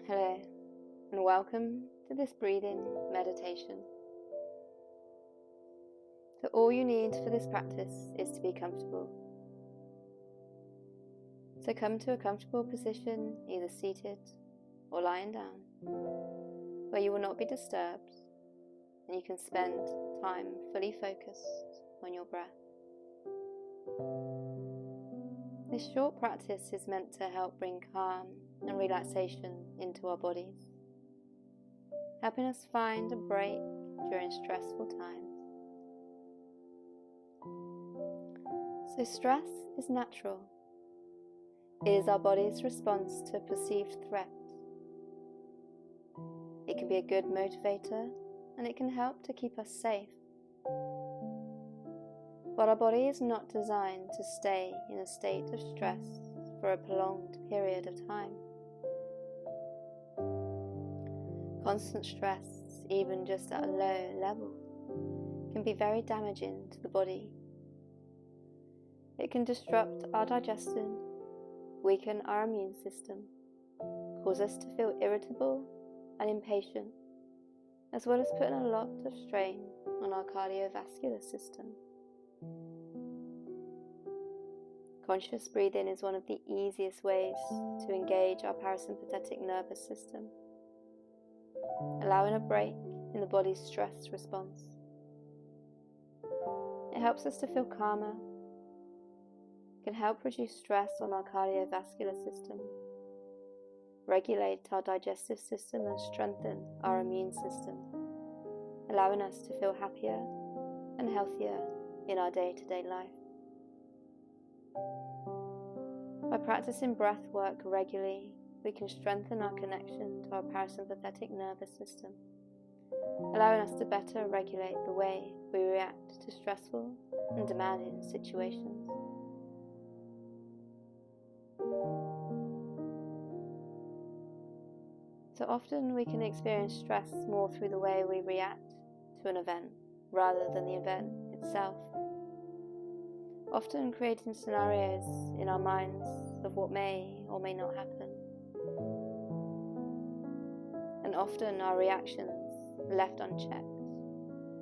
Hello, and welcome to this breathing meditation. So all you need for this practice is to be comfortable. So come to a comfortable position, either seated or lying down, where you will not be disturbed and you can spend time fully focused on your breath. This short practice is meant to help bring calm and relaxation into our bodies, helping us find a break during stressful times. So stress is natural. It is our body's response to a perceived threat. It can be a good motivator and it can help to keep us safe. But our body is not designed to stay in a state of stress for a prolonged period of time. Constant stress, even just at a low level, can be very damaging to the body. It can disrupt our digestion, weaken our immune system, cause us to feel irritable and impatient, as well as putting a lot of strain on our cardiovascular system. Conscious breathing is one of the easiest ways to engage our parasympathetic nervous system, allowing a break in the body's stress response. It helps us to feel calmer, can help reduce stress on our cardiovascular system, regulate our digestive system and strengthen our immune system, allowing us to feel happier and healthier in our day-to-day life. By practicing breath work regularly, we can strengthen our connection to our parasympathetic nervous system, allowing us to better regulate the way we react to stressful and demanding situations. So often we can experience stress more through the way we react to an event rather than the event itself, often creating scenarios in our minds of what may or may not happen. And often our reactions, left unchecked,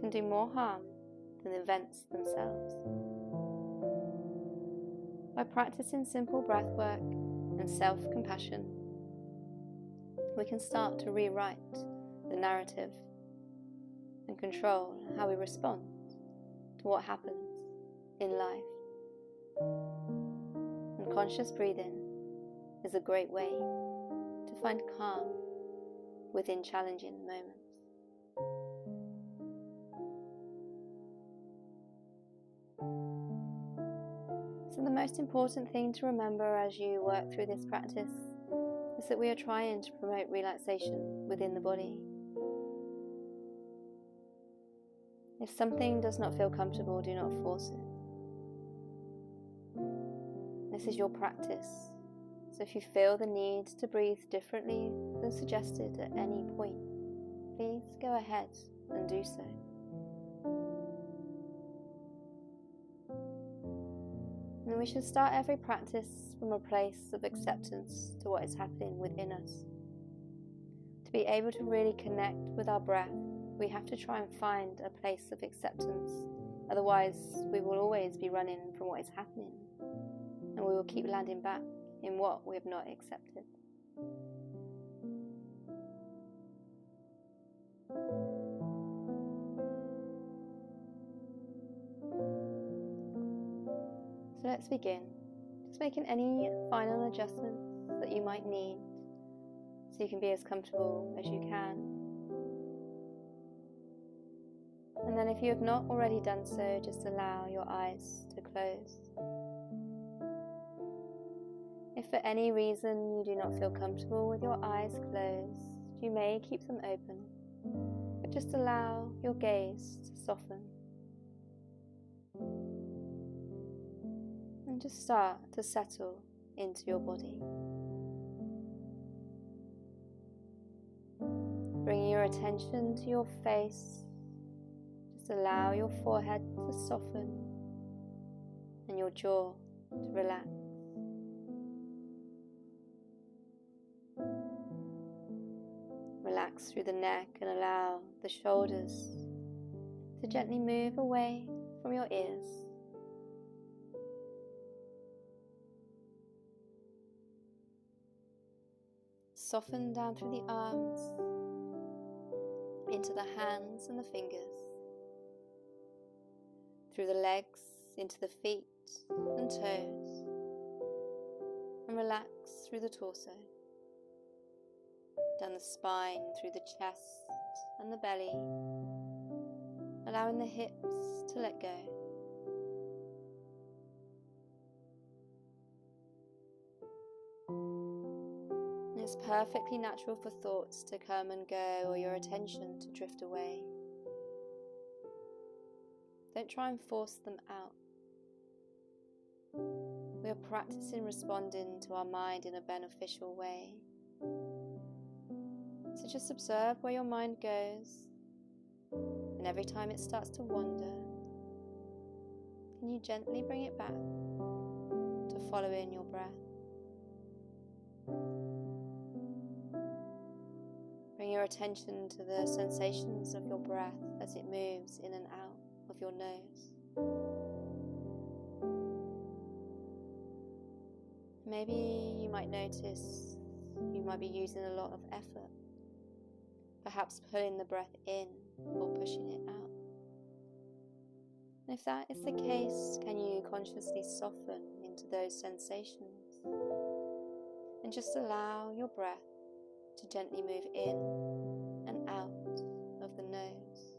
can do more harm than the events themselves. By practicing simple breath work and self-compassion, we can start to rewrite the narrative and control how we respond to what happens in life. And conscious breathing is a great way to find calm within challenging moments. So the most important thing to remember as you work through this practice is that we are trying to promote relaxation within the body. If something does not feel comfortable, do not force it. This is your practice, so if you feel the need to breathe differently than suggested at any point, please go ahead and do so. And we should start every practice from a place of acceptance to what is happening within us. To be able to really connect with our breath, we have to try and find a place of acceptance. Otherwise, we will always be running from what is happening, and we will keep landing back in what we have not accepted. So let's begin. Just making any final adjustments that you might need so you can be as comfortable as you can. And then if you have not already done so, just allow your eyes to close. If for any reason you do not feel comfortable with your eyes closed, you may keep them open, but just allow your gaze to soften. And just start to settle into your body. Bringing your attention to your face, just allow your forehead to soften and your jaw to relax. Relax through the neck and allow the shoulders to gently move away from your ears. Soften down through the arms, into the hands and the fingers, through the legs, into the feet and toes, and relax through the torso, down the spine, through the chest and the belly, allowing the hips to let go. It's perfectly natural for thoughts to come and go, or your attention to drift away. Don't try and force them out. We are practicing responding to our mind in a beneficial way. So just observe where your mind goes, and every time it starts to wander, can you gently bring it back to following your breath? Bring your attention to the sensations of your breath as it moves in and out of your nose. Maybe you might notice you might be using a lot of effort, perhaps pulling the breath in or pushing it out. And if that is the case, can you consciously soften into those sensations and just allow your breath to gently move in and out of the nose?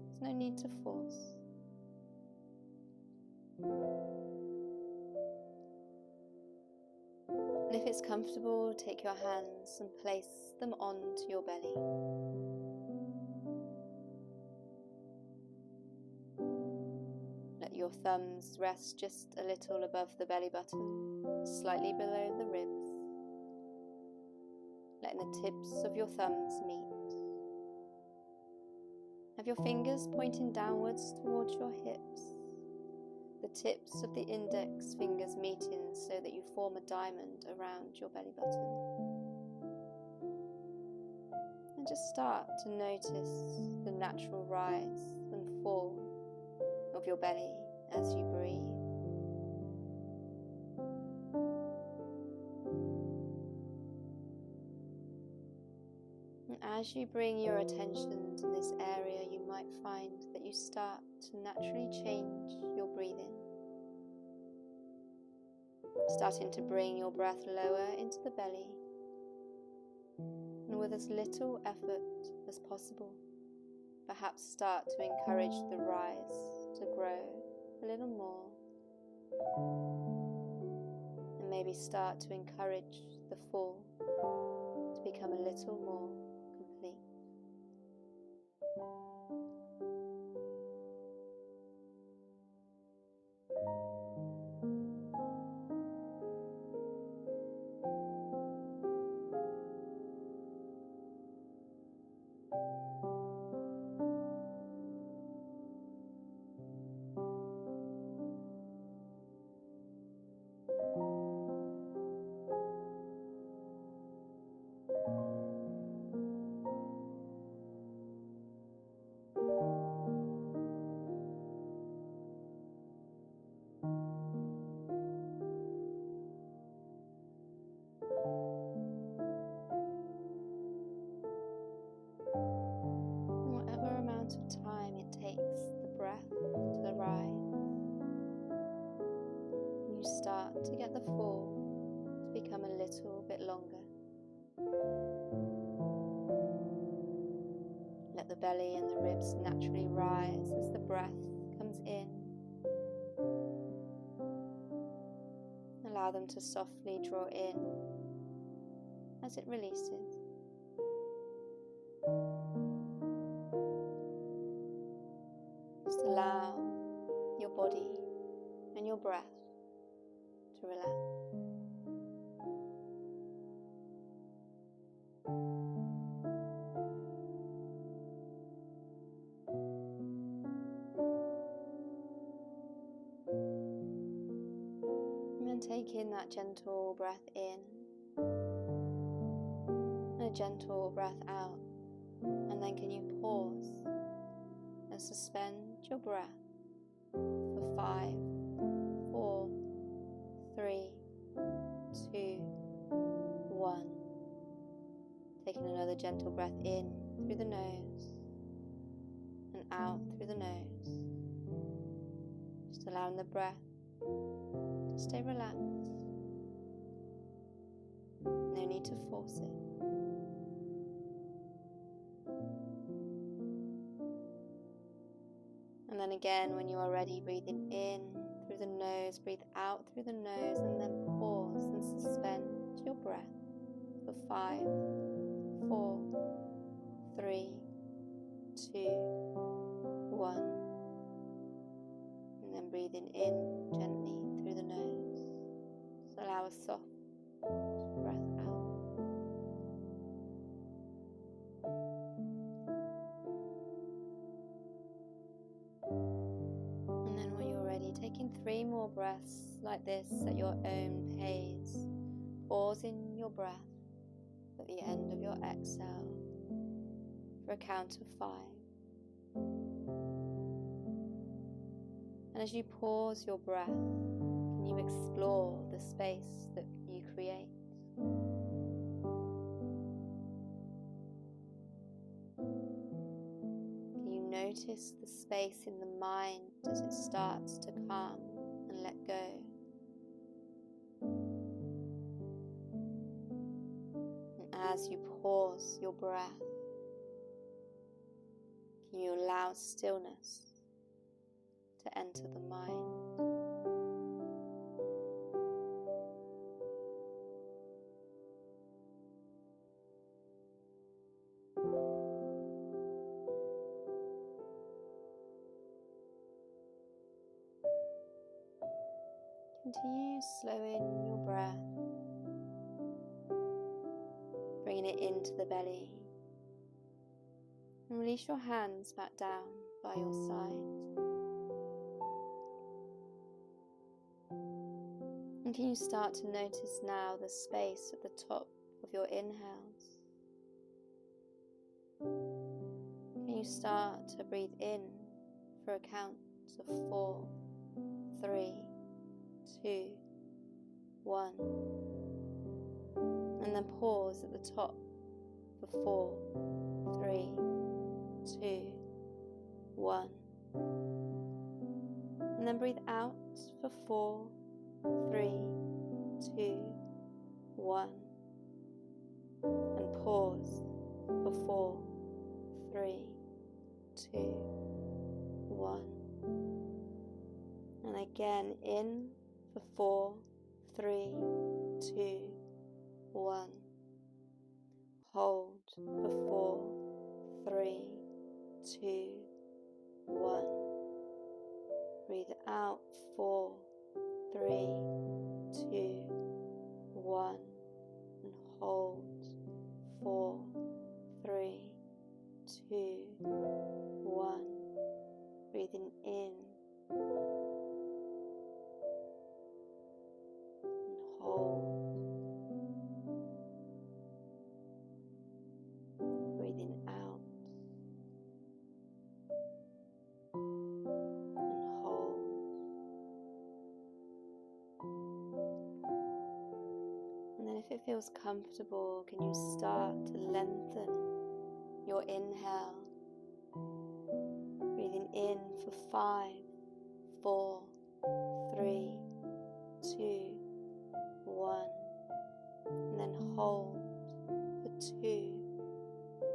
There's no need to force. And if it's comfortable, take your hands and place them onto your belly. Let your thumbs rest just a little above the belly button, slightly below the ribs. Letting the tips of your thumbs meet. Have your fingers pointing downwards towards your hips. The tips of the index fingers meeting so that you form a diamond around your belly button. And just start to notice the natural rise and fall of your belly as you breathe. And as you bring your attention to this area, you might find that you start to naturally change your breathing. Starting to bring your breath lower into the belly, and with as little effort as possible, perhaps start to encourage the rise to grow a little more, and maybe start to encourage the fall to become a little more complete. Whatever amount of time it takes the breath to rise, you start to get the fall to become a little bit longer. Let the belly and the ribs naturally rise as the breath comes in. Allow them to softly draw in as it releases. Just allow your body and your breath to relax. And then take in that gentle breath in, a gentle breath out, and then can you pause and suspend your breath for 5, 4, 3, 2, 1. Taking another gentle breath in through the nose and out through the nose. Just allowing the breath to stay relaxed. No need to force it. And then again, when you are ready, breathing in through the nose, breathe out through the nose, and then pause and suspend your breath for 5, 4, 3, 2, 1. And then breathing in gently through the nose. Just allow a soft breath out. And then when you're ready, taking 3 more breaths like this at your own pace. Pausing your breath at the end of your exhale for a count of 5. And as you pause your breath, can you explore the space that you create? Can you notice the space in the mind as it starts to calm and let go? And as you pause your breath, can you allow stillness to enter the mind? Continue slowing your breath, bringing it into the belly, and release your hands back down by your side. And can you start to notice now the space at the top of your inhales? Can you start to breathe in for a count of 4, 3, 2, 1, and then pause at the top for 4, 3, 2, 1, and then breathe out for 4, 3, 2, 1, and pause for 4, 3, 2, 1, and again in for 4, 3, 2, 1, hold for 4, 3, 2, 1, breathe out 4, 3, 2, 1, and hold 4, 3, 2, 1, breathing in and hold, breathing out and hold. And then if it feels comfortable, can you start to lengthen your inhale, breathing in for 5, 4, 3, 2, 1, and then hold for 2,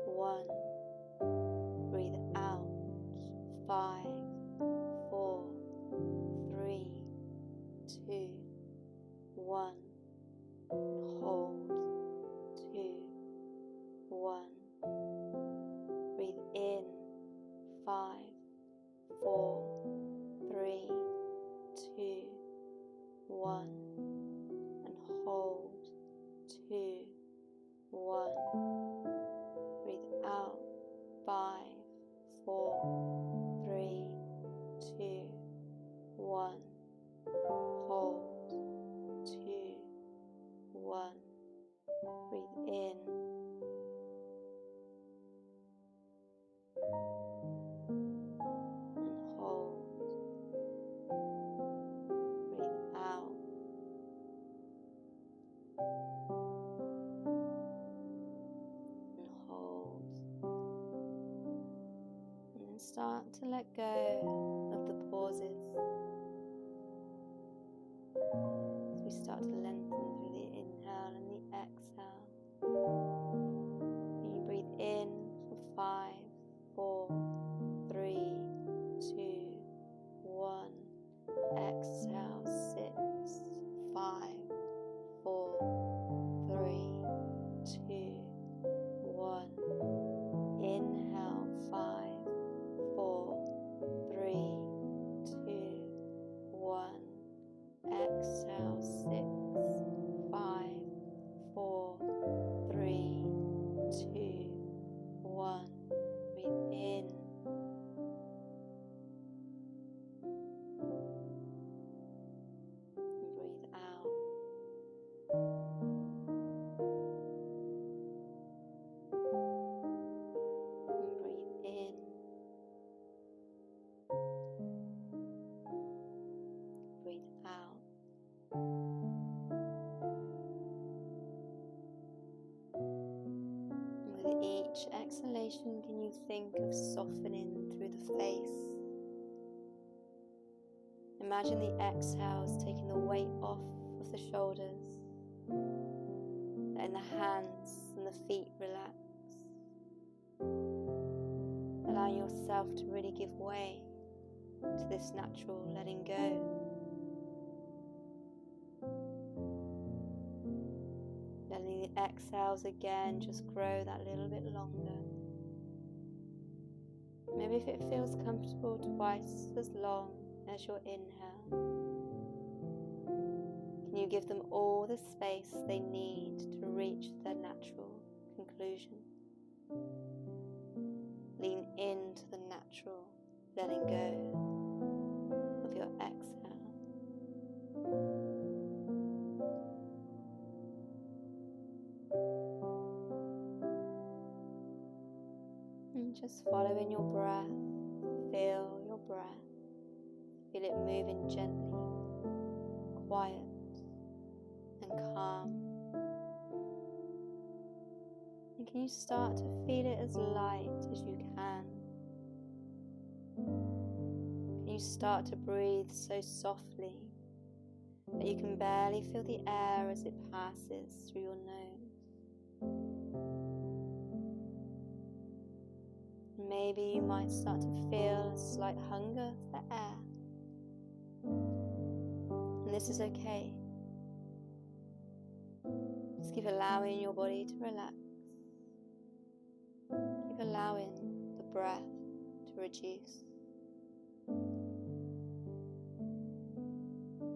1, breathe out 5, 4, 3, 2, 1, and hold 2, 1, breathe in 5, 4, 3, 2, 1, and hold 2, 1, breathe out 5, 4, 3, 2, 1, hold 2, 1, breathe in and hold. And then start to let go of the pauses as we start to lengthen through the inhale and the exhale. And you breathe in for 5, 4, 3, 2, 1. Exhale 6, 5, 4, 3, 2, 1. Inhale 5, 4, 3, 2, 1. Exhale 6, 5, 4, 3, 2, 1. Breathe in. And breathe out. And breathe in. Breathe out. And with each exhalation, can you think of softening through the face? Imagine the exhales taking the weight off of the shoulders, letting the hands and the feet relax, allowing yourself to really give way to this natural letting go. Letting the exhales again just grow that little bit longer. Maybe if it feels comfortable, twice as long as your inhale. Can you give them all the space they need to reach their natural conclusion? Lean into the natural letting go of your exhale. And just follow in your breath. Feel your breath. Feel it moving gently, quiet and calm. And can you start to feel it as light as you can? Can you start to breathe so softly that you can barely feel the air as it passes through your nose? Maybe you might start to feel a slight hunger for air. And this is okay. Just keep allowing your body to relax. Keep allowing the breath to reduce.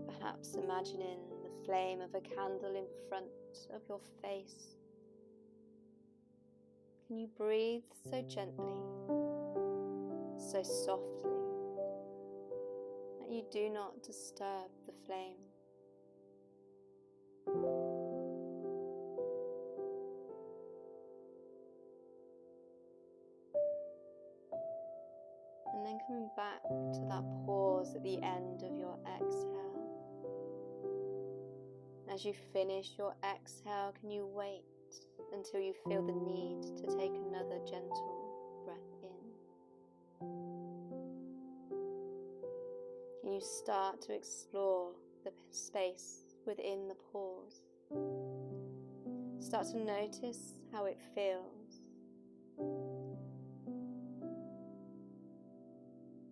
Perhaps imagining the flame of a candle in front of your face. Can you breathe so gently, so softly, that you do not disturb the flame? And then coming back to that pause at the end of your exhale. As you finish your exhale, can you wait until you feel the need to take another gentle breath in? Can you start to explore the space within the pause? Start to notice how it feels.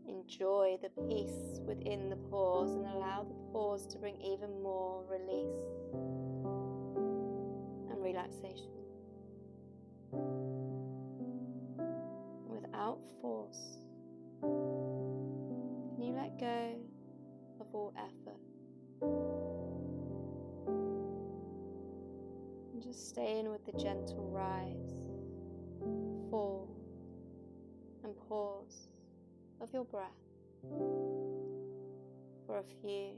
Enjoy the peace within the pause and allow the pause to bring even more release and relaxation. Without force, can you let go of all effort and just stay in with the gentle rise, fall and pause of your breath for a few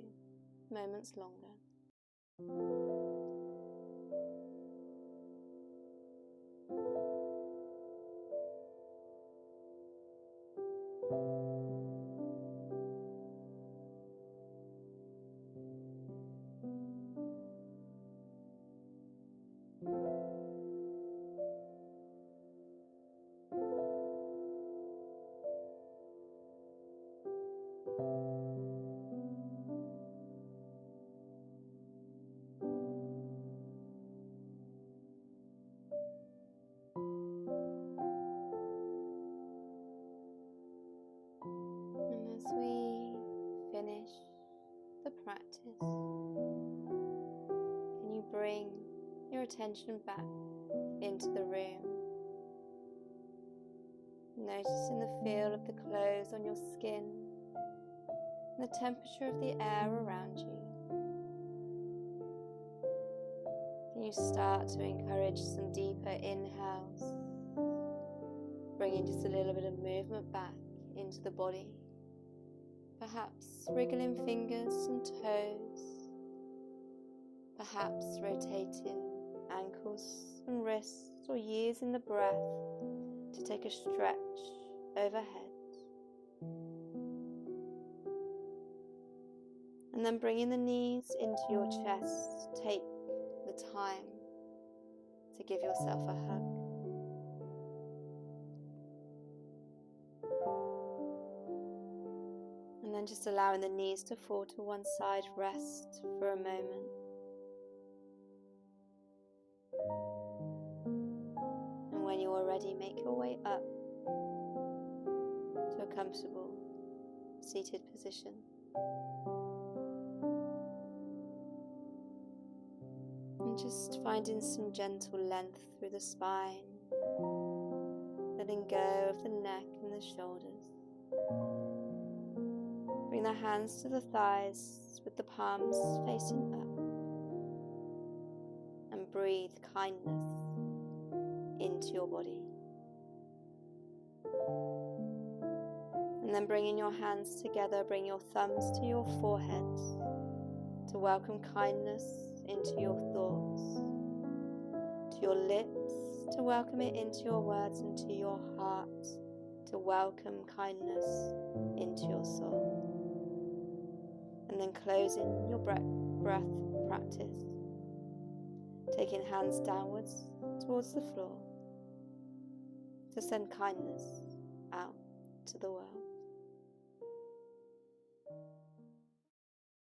moments longer. finish the practice, can you bring your attention back into the room, noticing the feel of the clothes on your skin and the temperature of the air around you? Can you start to encourage some deeper inhales, bringing just a little bit of movement back into the body, perhaps wriggling fingers and toes, perhaps rotating ankles and wrists, or using the breath to take a stretch overhead. And then bringing the knees into your chest, take the time to give yourself a hug. And then just allowing the knees to fall to one side, rest for a moment. And when you are ready, make your way up to a comfortable seated position. And just finding some gentle length through the spine, letting go of the neck and the shoulders. Bring the hands to the thighs with the palms facing up, and breathe kindness into your body. And then bringing your hands together, bring your thumbs to your forehead to welcome kindness into your thoughts, to your lips to welcome it into your words, and to your heart to welcome kindness into your soul. And then closing your breath practice, taking hands downwards towards the floor to send kindness out to the world.